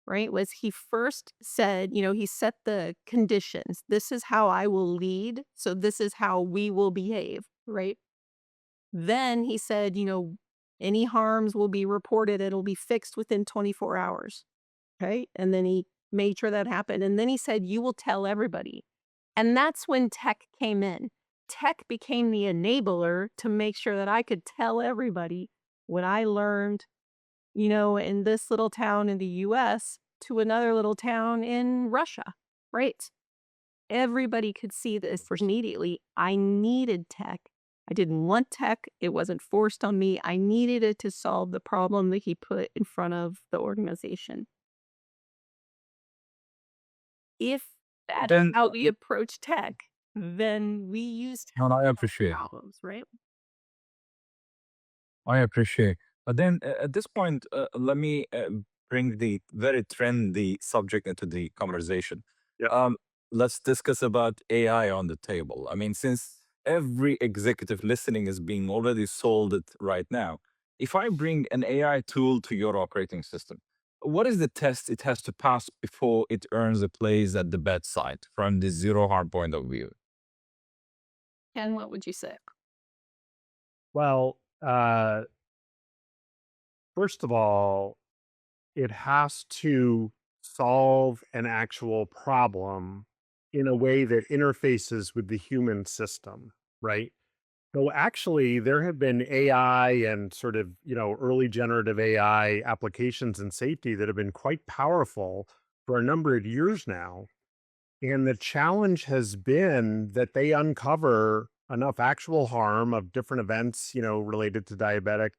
right, was he first said, he set the conditions. This is how I will lead. So this is how we will behave, right? Then he said, any harms will be reported. It'll be fixed within 24 hours. Okay. And then he made sure that happened. And then he said, you will tell everybody. And that's when tech came in. Tech became the enabler to make sure that I could tell everybody what I learned, in this little town in the US to another little town in Russia, right? Everybody could see this immediately. I needed tech. I didn't want tech. It wasn't forced on me. I needed it to solve the problem that he put in front of the organization. If that's Then, how we approach tech, then we use tech and I to solve appreciate. problems, right? I appreciate. But then at this point, let me bring the very trendy subject into the conversation. Yeah. Let's discuss about AI on the table. I mean, since every executive listening is being already sold it right now, if I bring an AI tool to your operating system, what is the test it has to pass before it earns a place at the bedside from the zero harm point of view? Ken, what would you say? Well, first of all, it has to solve an actual problem in a way that interfaces with the human system, right? So actually, there have been AI and sort of, early generative AI applications in safety that have been quite powerful for a number of years now. And the challenge has been that they uncover enough actual harm of different events, related to diabetic,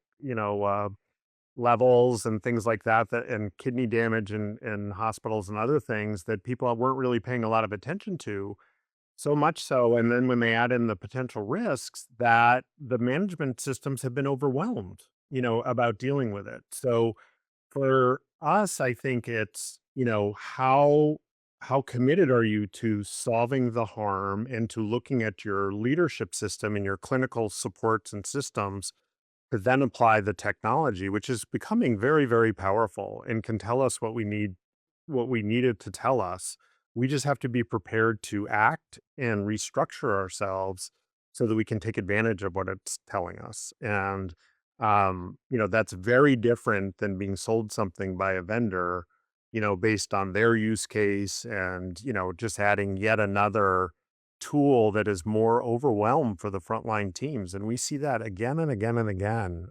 levels and things like that, and kidney damage in hospitals and other things that people weren't really paying a lot of attention to. So much so, and then when they add in the potential risks, that the management systems have been overwhelmed, about dealing with it. So for us, I think it's, how committed are you to solving the harm and to looking at your leadership system and your clinical supports and systems to then apply the technology, which is becoming very, very powerful and can tell us what we needed to tell us. We just have to be prepared to act and restructure ourselves so that we can take advantage of what it's telling us. And that's very different than being sold something by a vendor, based on their use case and, just adding yet another tool that is more overwhelmed for the frontline teams. And we see that again and again and again,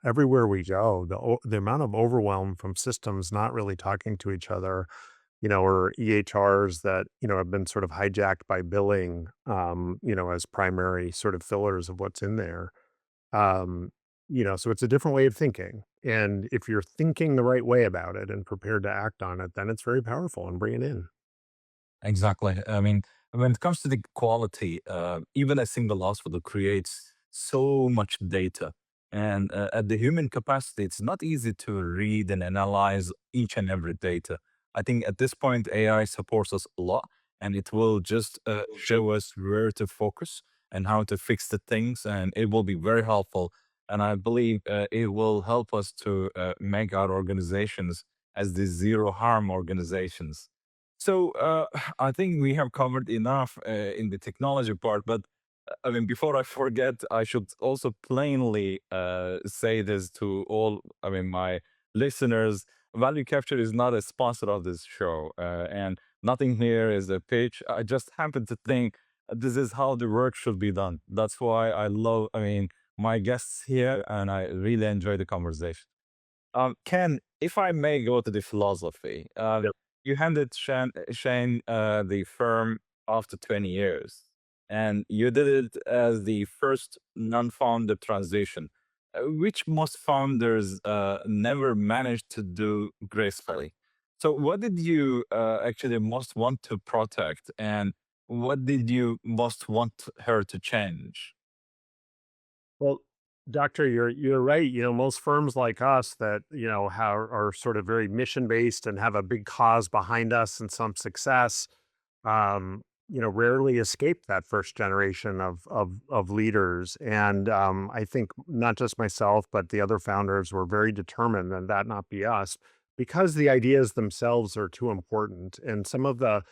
everywhere we go. The amount of overwhelm from systems not really talking to each other, or EHRs that have been sort of hijacked by billing, as primary sort of fillers of what's in there. Um, so it's a different way of thinking. And if you're thinking the right way about it and prepared to act on it, then it's very powerful and bring it in. Exactly. I mean, when it comes to the quality, even a single hospital creates so much data. And at the human capacity, it's not easy to read and analyze each and every data. I think at this point, AI supports us a lot, and it will just show us where to focus and how to fix the things, and it will be very helpful. And I believe it will help us to make our organizations as the zero harm organizations. So I think we have covered enough in the technology part, but I mean, before I forget, I should also plainly say this to all, I mean, my listeners. Value Capture is not a sponsor of this show, and nothing here is a pitch. I just happen to think this is how the work should be done. That's why I love, I mean, my guests here, and I really enjoy the conversation. Ken, if I may go to the philosophy, Yep. you handed Shane the firm after 20 years, and you did it as the first non-founder transition, which most founders never managed to do gracefully. So, what did you actually most want to protect, and what did you most want her to change? Well, doctor, you're right. Most firms like us that are sort of very mission based and have a big cause behind us and some success, rarely escape that first generation of leaders. And I think not just myself, but the other founders were very determined that not be us, because the ideas themselves are too important. And some of the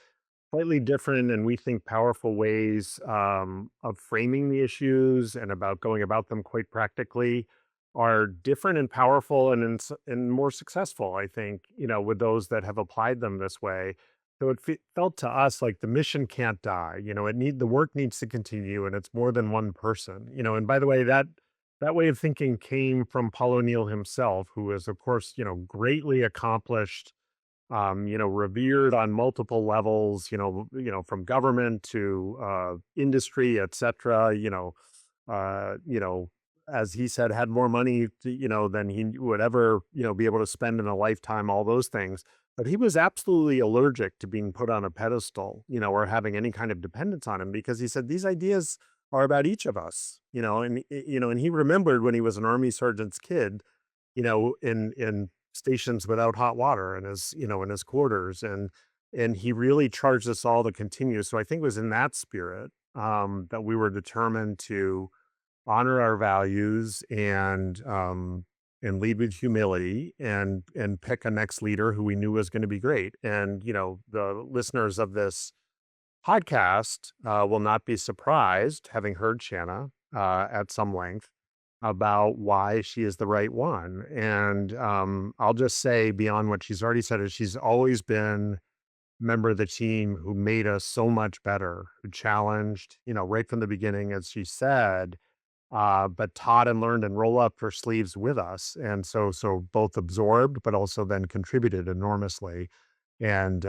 slightly different and we think powerful ways of framing the issues and about going about them quite practically are different and powerful and more successful, I think, with those that have applied them this way. So it felt to us like the mission can't die. The work needs to continue, and it's more than one person. And by the way, that way of thinking came from Paul O'Neill himself, who is, of course, greatly accomplished, revered on multiple levels, from government to industry, et cetera, as he said, had more money, than he would ever, be able to spend in a lifetime, all those things. But he was absolutely allergic to being put on a pedestal, or having any kind of dependence on him, because he said these ideas are about each of us, and he remembered when he was an army sergeant's kid, in stations without hot water in his quarters. And he really charged us all to continue. So I think it was in that spirit that we were determined to honor our values and lead with humility and pick a next leader who we knew was going to be great. And, the listeners of this podcast will not be surprised, having heard Shanna at some length, about why she is the right one. And I'll just say, beyond what she's already said, is she's always been a member of the team who made us so much better, who challenged, right from the beginning, as she said, but taught and learned and roll up her sleeves with us. And so both absorbed, but also then contributed enormously. And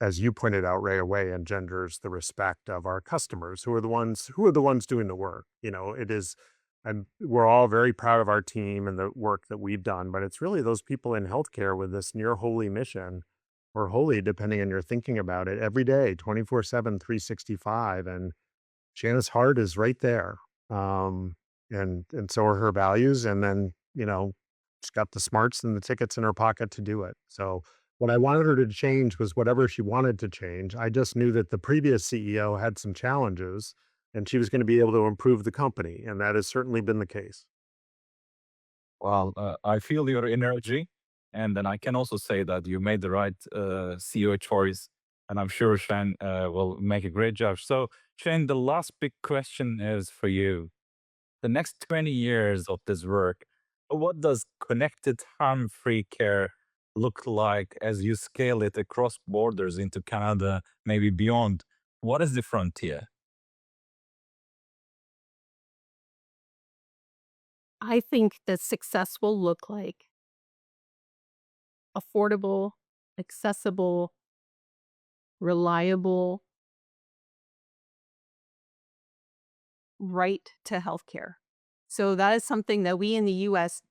as you pointed out right away, engenders the respect of our customers, who are the ones doing the work. It is, and we're all very proud of our team and the work that we've done, but it's really those people in healthcare with this near holy mission, or holy, depending on your thinking about it, every day, 24/7, 365. And Shanna's heart is right there. Um, and so are her values. And then, she's got the smarts and the tickets in her pocket to do it. So what I wanted her to change was whatever she wanted to change. I just knew that the previous CEO had some challenges and she was going to be able to improve the company. And that has certainly been the case. Well, I feel your energy, and then I can also say that you made the right CEO choice, and I'm sure Shane will make a great job. So, Shane, the last big question is for you. The next 20 years of this work, what does connected, harm-free care look like as you scale it across borders into Canada, maybe beyond? What is the frontier? I think that success will look like affordable, accessible, reliable, right to healthcare. So that is something that we in the US,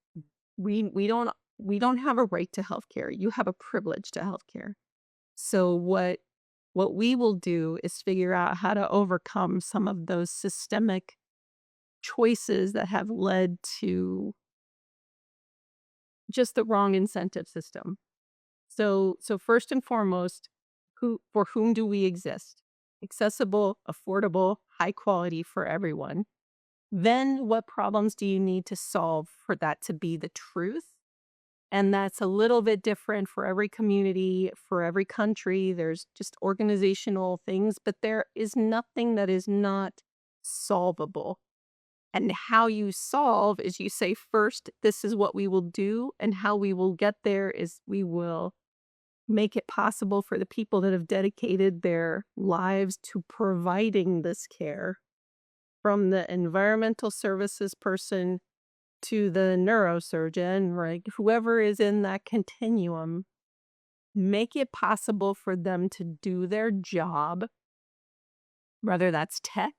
we don't have a right to healthcare. You have a privilege to healthcare. So what we will do is figure out how to overcome some of those systemic choices that have led to just the wrong incentive system. So first and foremost, for whom do we exist? Accessible, affordable, high quality for everyone. Then what problems do you need to solve for that to be the truth? And that's a little bit different for every community, for every country. There's just organizational things, but there is nothing that is not solvable. And how you solve is you say, first, this is what we will do. And how we will get there is we will make it possible for the people that have dedicated their lives to providing this care, from the environmental services person to the neurosurgeon, right? Whoever is in that continuum, make it possible for them to do their job, whether that's tech,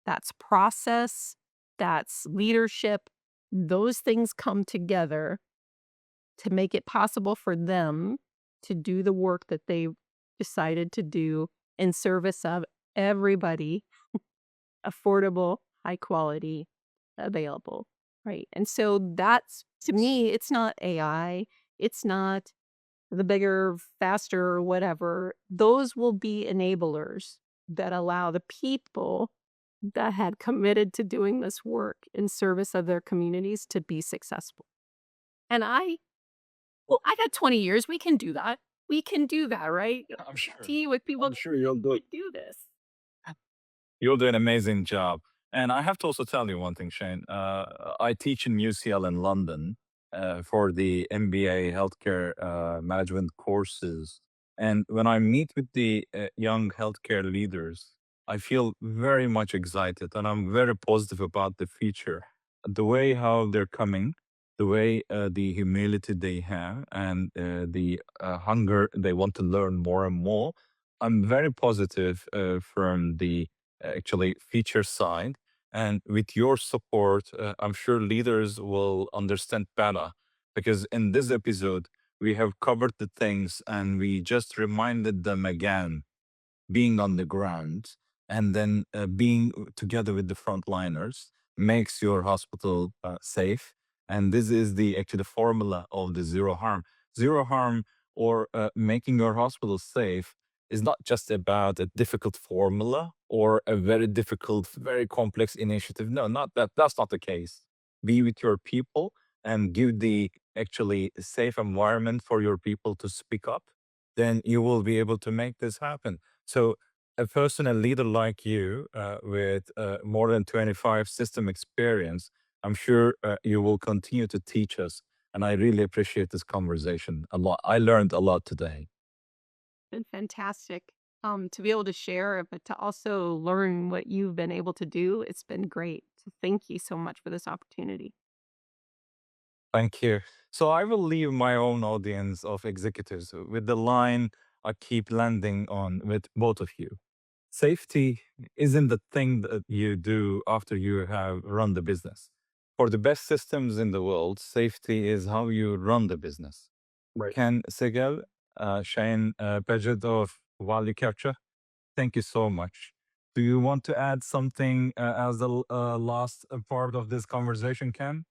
that's process, that's leadership. Those things come together to make it possible for them to do the work that they decided to do in service of everybody, affordable, high quality, available, right? And so that's, to me, it's not AI, it's not the bigger, faster, or whatever. Those will be enablers that allow the people that had committed to doing this work in service of their communities to be successful. And I got 20 years. We can do that. We can do that, right? I'm sure. Tea with people I'm sure you'll do who it. do this. You'll do an amazing job. And I have to also tell you one thing, Shane. I teach in UCL in London for the MBA healthcare management courses. And when I meet with the young healthcare leaders, I feel very much excited and I'm very positive about the future. The way how they're coming, the way the humility they have, and the hunger they want to learn more and more. I'm very positive from the actually feature side. And with your support, I'm sure leaders will understand better because in this episode, we have covered the things and we just reminded them again being on the ground and then being together with the frontliners makes your hospital safe. And this is the actually the formula of the zero harm. Zero harm or making your hospital safe is not just about a difficult formula or a very difficult, very complex initiative. No, not that. That's not the case. Be with your people and give the actually safe environment for your people to speak up. Then you will be able to make this happen. So a person, a leader like you, with more than 25 system experience, I'm sure you will continue to teach us. And I really appreciate this conversation a lot. I learned a lot today. Been fantastic to be able to share, but to also learn what you've been able to do. It's been great. So thank you so much for this opportunity. Thank you. So I will leave my own audience of executives with the line I keep landing on with both of you. Safety isn't the thing that you do after you have run the business. For the best systems in the world, safety is how you run the business. Right. Ken Segel, Shane Padgett of Value Capture, thank you so much. Do you want to add something as the last part of this conversation, Ken?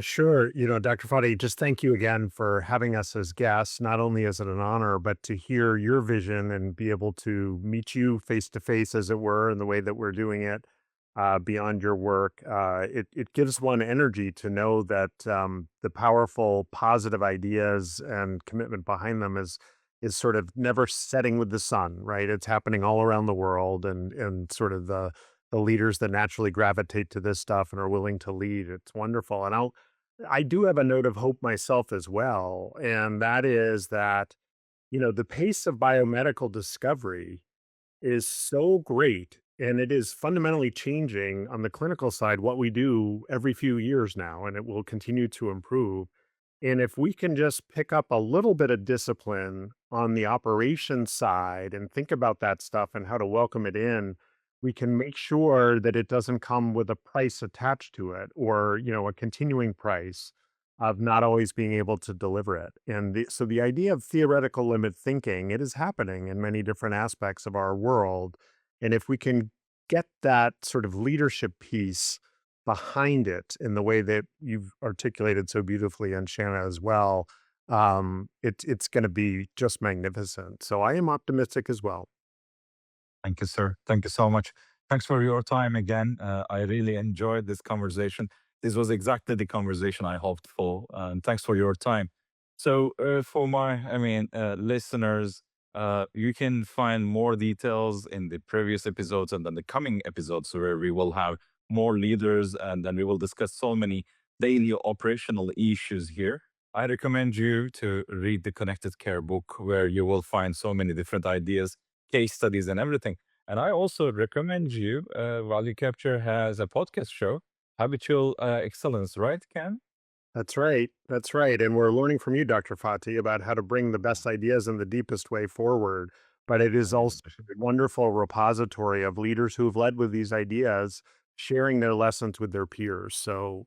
Sure. Dr. Fadi, just thank you again for having us as guests. Not only is it an honor, but to hear your vision and be able to meet you face to face, as it were, in the way that we're doing it beyond your work. It gives one energy to know that the powerful, positive ideas and commitment behind them is sort of never setting with the sun, right? It's happening all around the world, and sort of the leaders that naturally gravitate to this stuff and are willing to lead. It's wonderful. And I do have a note of hope myself as well. And that is that, the pace of biomedical discovery is so great and it is fundamentally changing on the clinical side what we do every few years now, and it will continue to improve. And if we can just pick up a little bit of discipline on the operations side and think about that stuff and how to welcome it in, we can make sure that it doesn't come with a price attached to it, or, a continuing price of not always being able to deliver it. And so the idea of theoretical limit thinking, it is happening in many different aspects of our world. And if we can get that sort of leadership piece behind it in the way that you've articulated so beautifully, and Shanna as well, it's going to be just magnificent. So I am optimistic as well. Thank you, sir. Thank you so much. Thanks for your time again. I really enjoyed this conversation. This was exactly the conversation I hoped for. And thanks for your time. So, for my, listeners, You can find more details in the previous episodes and then the coming episodes where we will have more leaders and then we will discuss so many daily operational issues here. I recommend you to read the Connected Care book where you will find so many different ideas, case studies, and everything. And I also recommend you, Value Capture has a podcast show, Habitual Excellence, right, Ken? That's right. That's right. And we're learning from you, Dr. Fatih, about how to bring the best ideas in the deepest way forward. But it is also a wonderful repository of leaders who've led with these ideas, sharing their lessons with their peers. So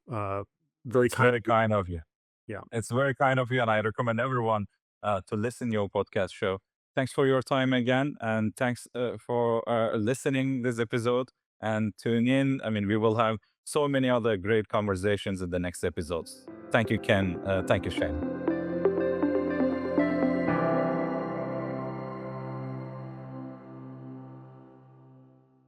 very It's kind. very kind of you. Yeah. It's very kind of you, and I recommend everyone to listen your podcast show. Thanks for your time again, and thanks for listening this episode and tune in. I mean, we will have so many other great conversations in the next episodes. Thank you, Ken. Thank you, Shane.